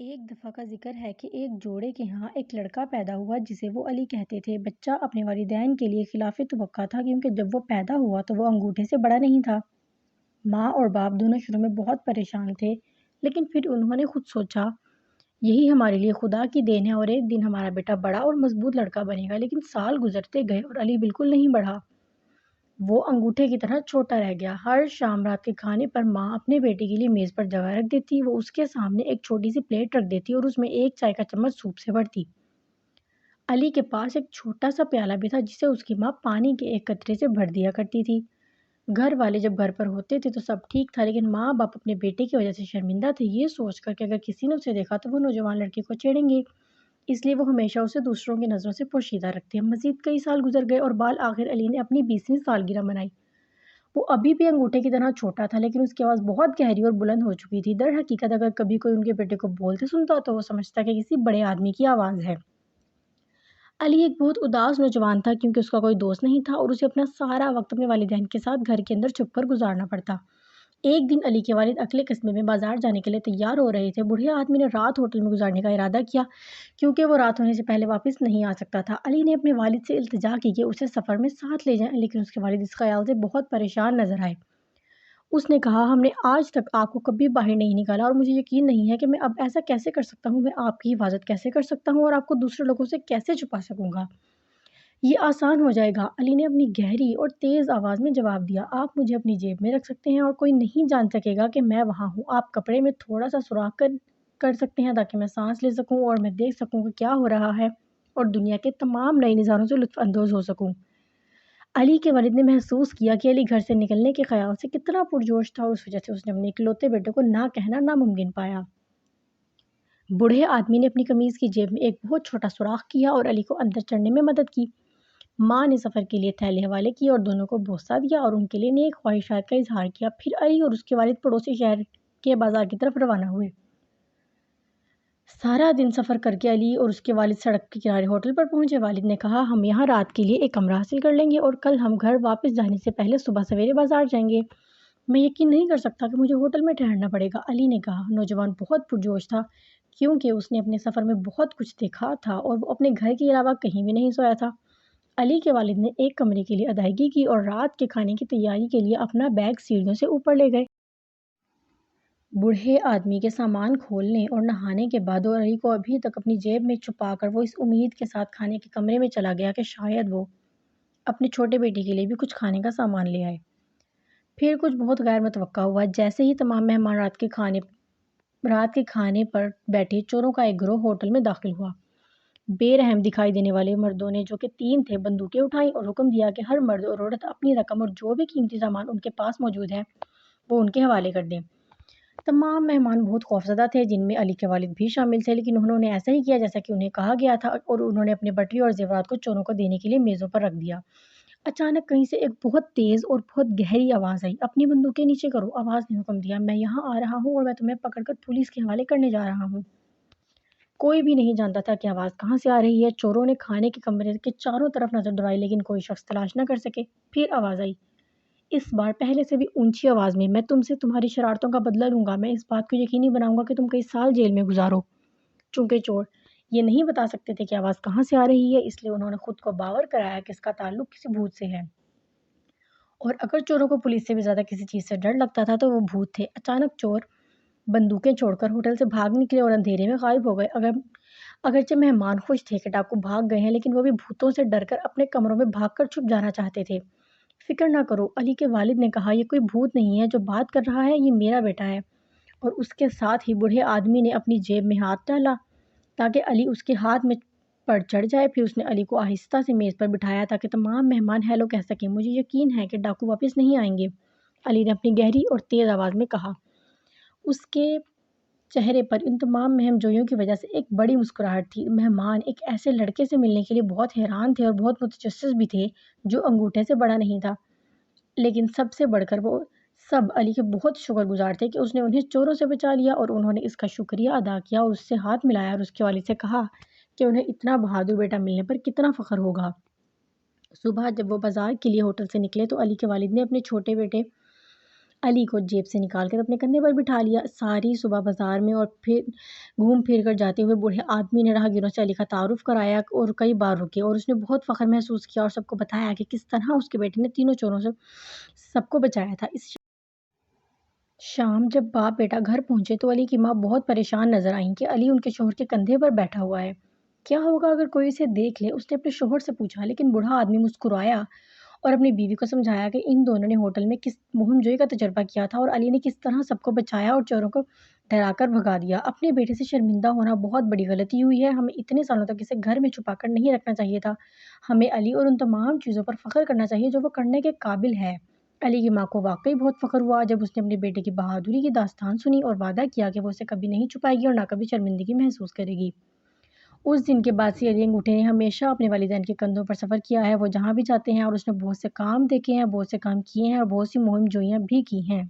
ایک دفعہ کا ذکر ہے کہ ایک جوڑے کے ہاں ایک لڑکا پیدا ہوا جسے وہ علی کہتے تھے۔ بچہ اپنے والدین کے لیے خلاف توقع تھا کیونکہ جب وہ پیدا ہوا تو وہ انگوٹھے سے بڑا نہیں تھا۔ ماں اور باپ دونوں شروع میں بہت پریشان تھے، لیکن پھر انہوں نے خود سوچا یہی ہمارے لیے خدا کی دین ہے اور ایک دن ہمارا بیٹا بڑا اور مضبوط لڑکا بنے گا۔ لیکن سال گزرتے گئے اور علی بالکل نہیں بڑھا، وہ انگوٹھے کی طرح چھوٹا رہ گیا۔ ہر شام رات کے کھانے پر ماں اپنے بیٹے کے لیے میز پر جگہ رکھ دیتی، وہ اس کے سامنے ایک چھوٹی سی پلیٹ رکھ دیتی اور اس میں ایک چائے کا چمچ سوپ سے بھرتی۔ علی کے پاس ایک چھوٹا سا پیالہ بھی تھا جسے اس کی ماں پانی کے ایک قطرے سے بھر دیا کرتی تھی۔ گھر والے جب گھر پر ہوتے تھے تو سب ٹھیک تھا، لیکن ماں باپ اپنے بیٹے کی وجہ سے شرمندہ تھے، یہ سوچ کر کہ اگر کسی نے اسے دیکھا تو وہ نوجوان لڑکے کو چھیڑیں گے، اس لیے وہ ہمیشہ اسے دوسروں کی نظروں سے پوشیدہ رکھتے ہیں۔ مزید کئی سال گزر گئے اور بالآخر علی نے اپنی 20ویں سالگرہ منائی۔ وہ ابھی بھی انگوٹھے کی طرح چھوٹا تھا، لیکن اس کی آواز بہت گہری اور بلند ہو چکی تھی۔ در حقیقت اگر کبھی کوئی ان کے بیٹے کو بولتے سنتا تو وہ سمجھتا کہ کسی بڑے آدمی کی آواز ہے۔ علی ایک بہت اداس نوجوان تھا کیونکہ اس کا کوئی دوست نہیں تھا اور اسے اپنا سارا وقت اپنے والدین کے ساتھ گھر کے اندر چھپ کر گزارنا پڑتا۔ ایک دن علی کے والد اگلے قصبے میں بازار جانے کے لیے تیار ہو رہے تھے۔ بوڑھے آدمی نے رات ہوٹل میں گزارنے کا ارادہ کیا کیونکہ وہ رات ہونے سے پہلے واپس نہیں آ سکتا تھا۔ علی نے اپنے والد سے التجا کی کہ اسے سفر میں ساتھ لے جائیں، لیکن اس کے والد اس خیال سے بہت پریشان نظر آئے۔ اس نے کہا، ہم نے آج تک آپ کو کبھی باہر نہیں نکالا اور مجھے یقین نہیں ہے کہ میں اب ایسا کیسے کر سکتا ہوں۔ میں آپ کی حفاظت کیسے کر سکتا ہوں اور آپ کو دوسرے لوگوں سے کیسے چھپا سکوں گا؟ یہ آسان ہو جائے گا، علی نے اپنی گہری اور تیز آواز میں جواب دیا۔ آپ مجھے اپنی جیب میں رکھ سکتے ہیں اور کوئی نہیں جان سکے گا کہ میں وہاں ہوں۔ آپ کپڑے میں تھوڑا سا سوراخ کر سکتے ہیں تاکہ میں سانس لے سکوں اور میں دیکھ سکوں کہ کیا ہو رہا ہے اور دنیا کے تمام نئے نظاروں سے لطف اندوز ہو سکوں۔ علی کے والد نے محسوس کیا کہ علی گھر سے نکلنے کے خیال سے کتنا پرجوش تھا اور اس وجہ سے اس نے اپنے اکلوتے بیٹے کو نہ کہنا ناممکن پایا۔ بوڑھے آدمی نے اپنی قمیض کی جیب میں ایک بہت چھوٹا سوراخ کیا اور علی کو اندر چڑھنے میں مدد کی۔ ماں نے سفر کے لیے تھیلے حوالے کیے اور دونوں کو بوسہ دیا اور ان کے لیے نیک خواہشات کا اظہار کیا۔ پھر علی اور اس کے والد پڑوسی شہر کے بازار کی طرف روانہ ہوئے۔ سارا دن سفر کر کے علی اور اس کے والد سڑک کے کنارے ہوٹل پر پہنچے۔ والد نے کہا، ہم یہاں رات کے لیے ایک کمرہ حاصل کر لیں گے اور کل ہم گھر واپس جانے سے پہلے صبح سویرے بازار جائیں گے۔ میں یقین نہیں کر سکتا کہ مجھے ہوٹل میں ٹھہرنا پڑے گا، علی نے کہا۔ نوجوان بہت پرجوش تھا کیونکہ اس نے اپنے سفر میں بہت کچھ دیکھا تھا اور وہ اپنے گھر کے علاوہ کہیں بھی نہیں سویا تھا۔ علی کے والد نے ایک کمرے کے لیے ادائیگی کی اور رات کے کھانے کی تیاری کے لیے اپنا بیگ سیڑھیوں سے اوپر لے گئے۔ بوڑھے آدمی کے سامان کھولنے اور نہانے کے بعد اور علی کو ابھی تک اپنی جیب میں چھپا کر وہ اس امید کے ساتھ کھانے کے کمرے میں چلا گیا کہ شاید وہ اپنے چھوٹے بیٹے کے لیے بھی کچھ کھانے کا سامان لے آئے۔ پھر کچھ بہت غیر متوقع ہوا۔ جیسے ہی تمام مہمان رات کے کھانے پر بیٹھے، چوروں کا ایک گروہ ہوٹل میں داخل ہوا۔ بے رحم دکھائی دینے والے مردوں نے، جو کہ 3 تھے، بندوقیں اٹھائیں اور حکم دیا کہ ہر مرد اور عورت اپنی رقم اور جو بھی قیمتی سامان ان کے پاس موجود ہے وہ ان کے حوالے کر دیں۔ تمام مہمان بہت خوفزدہ تھے، جن میں علی کے والد بھی شامل تھے، لیکن انہوں نے ایسا ہی کیا جیسا کہ انہیں کہا گیا تھا اور انہوں نے اپنے بٹوے اور زیورات کو چوروں کو دینے کے لیے میزوں پر رکھ دیا۔ اچانک کہیں سے ایک بہت تیز اور بہت گہری آواز آئی۔ اپنی بندوقیں نیچے کرو، آواز نے حکم دیا۔ میں یہاں آ رہا ہوں اور میں تمہیں پکڑ کر پولیس کے حوالے کرنے جا رہا ہوں۔ کوئی بھی نہیں جانتا تھا کہ آواز کہاں سے آ رہی ہے۔ چوروں نے کھانے کے کمرے کے چاروں طرف نظر دوڑائی لیکن کوئی شخص تلاش نہ کر سکے۔ پھر آواز آئی، اس بار پہلے سے بھی اونچی آواز میں تم سے تمہاری شرارتوں کا بدلہ لوں گا۔ میں اس بات کو یقینی بناؤں گا کہ تم کئی سال جیل میں گزارو۔ چونکہ چور یہ نہیں بتا سکتے تھے کہ آواز کہاں سے آ رہی ہے، اس لیے انہوں نے خود کو باور کرایا کہ اس کا تعلق کسی بھوت سے ہے۔ اور اگر چوروں کو پولیس سے بھی زیادہ کسی چیز سے ڈر لگتا تھا تو وہ بھوت تھے۔ اچانک چور بندوقیں چھوڑ کر ہوٹل سے بھاگ نکلے اور اندھیرے میں غائب ہو گئے۔ اگرچہ مہمان خوش تھے کہ ڈاکو بھاگ گئے ہیں، لیکن وہ بھی بھوتوں سے ڈر کر اپنے کمروں میں بھاگ کر چھپ جانا چاہتے تھے۔ فکر نہ کرو، علی کے والد نے کہا، یہ کوئی بھوت نہیں ہے جو بات کر رہا ہے، یہ میرا بیٹا ہے۔ اور اس کے ساتھ ہی بوڑھے آدمی نے اپنی جیب میں ہاتھ ڈالا تاکہ علی اس کے ہاتھ میں پر چڑھ جائے۔ پھر اس نے علی کو آہستہ سے میز پر بٹھایا تاکہ تمام مہمان ہیلو کہہ سکیں۔ مجھے یقین ہے کہ ڈاکو واپس نہیں آئیں گے، علی نے اپنی گہری اور تیز آواز میں کہا۔ اس کے چہرے پر ان تمام مہم جوئیوں کی وجہ سے ایک بڑی مسکراہٹ تھی۔ مہمان ایک ایسے لڑکے سے ملنے کے لیے بہت حیران تھے اور بہت متجسس بھی تھے جو انگوٹھے سے بڑا نہیں تھا، لیکن سب سے بڑھ کر وہ سب علی کے بہت شکر گزار تھے کہ اس نے انہیں چوروں سے بچا لیا، اور انہوں نے اس کا شکریہ ادا کیا اور اس سے ہاتھ ملایا اور اس کے والد سے کہا کہ انہیں اتنا بہادر بیٹا ملنے پر کتنا فخر ہوگا۔ صبح جب وہ بازار کے لیے ہوٹل سے نکلے تو علی کے والد نے اپنے چھوٹے بیٹے علی کو جیب سے نکال کر اپنے کندھے پر بٹھا لیا۔ ساری صبح بازار میں اور پھر گھوم پھر کر جاتے ہوئے بوڑھے آدمی نے راہگیروں سے علی کا تعارف کرایا اور کئی بار رکے اور اس نے بہت فخر محسوس کیا اور سب کو بتایا کہ کس طرح اس کے بیٹے نے تینوں چوروں سے سب کو بچایا تھا۔ اس شام جب باپ بیٹا گھر پہنچے تو علی کی ماں بہت پریشان نظر آئیں کہ علی ان کے شوہر کے کندھے پر بیٹھا ہوا ہے، کیا ہوگا اگر کوئی اسے دیکھ لے؟ اس نے اپنے شوہر سے پوچھا، لیکن بوڑھا آدمی مسکرایا اور اپنی بیوی کو سمجھایا کہ ان دونوں نے ہوٹل میں کس مہم جوئی کا تجربہ کیا تھا اور علی نے کس طرح سب کو بچایا اور چوروں کو ڈرا کر بھگا دیا۔ اپنے بیٹے سے شرمندہ ہونا بہت بڑی غلطی ہوئی ہے، ہمیں اتنے سالوں تک اسے گھر میں چھپا کر نہیں رکھنا چاہیے تھا۔ ہمیں علی اور ان تمام چیزوں پر فخر کرنا چاہیے جو وہ کرنے کے قابل ہے۔ علی کی ماں کو واقعی بہت فخر ہوا جب اس نے اپنے بیٹے کی بہادری کی داستان سنی اور وعدہ کیا کہ وہ اسے کبھی نہیں چھپائے گی اور نہ کبھی شرمندگی محسوس کرے گی۔ اس دن کے بعد سے علی انگوٹھے نے ہمیشہ اپنے والدین کے کندھوں پر سفر کیا ہے، وہ جہاں بھی جاتے ہیں اور اس نے بہت سے کام دیکھے ہیں، بہت سے کام کیے ہیں اور بہت سی مہم جوئیاں بھی کی ہیں۔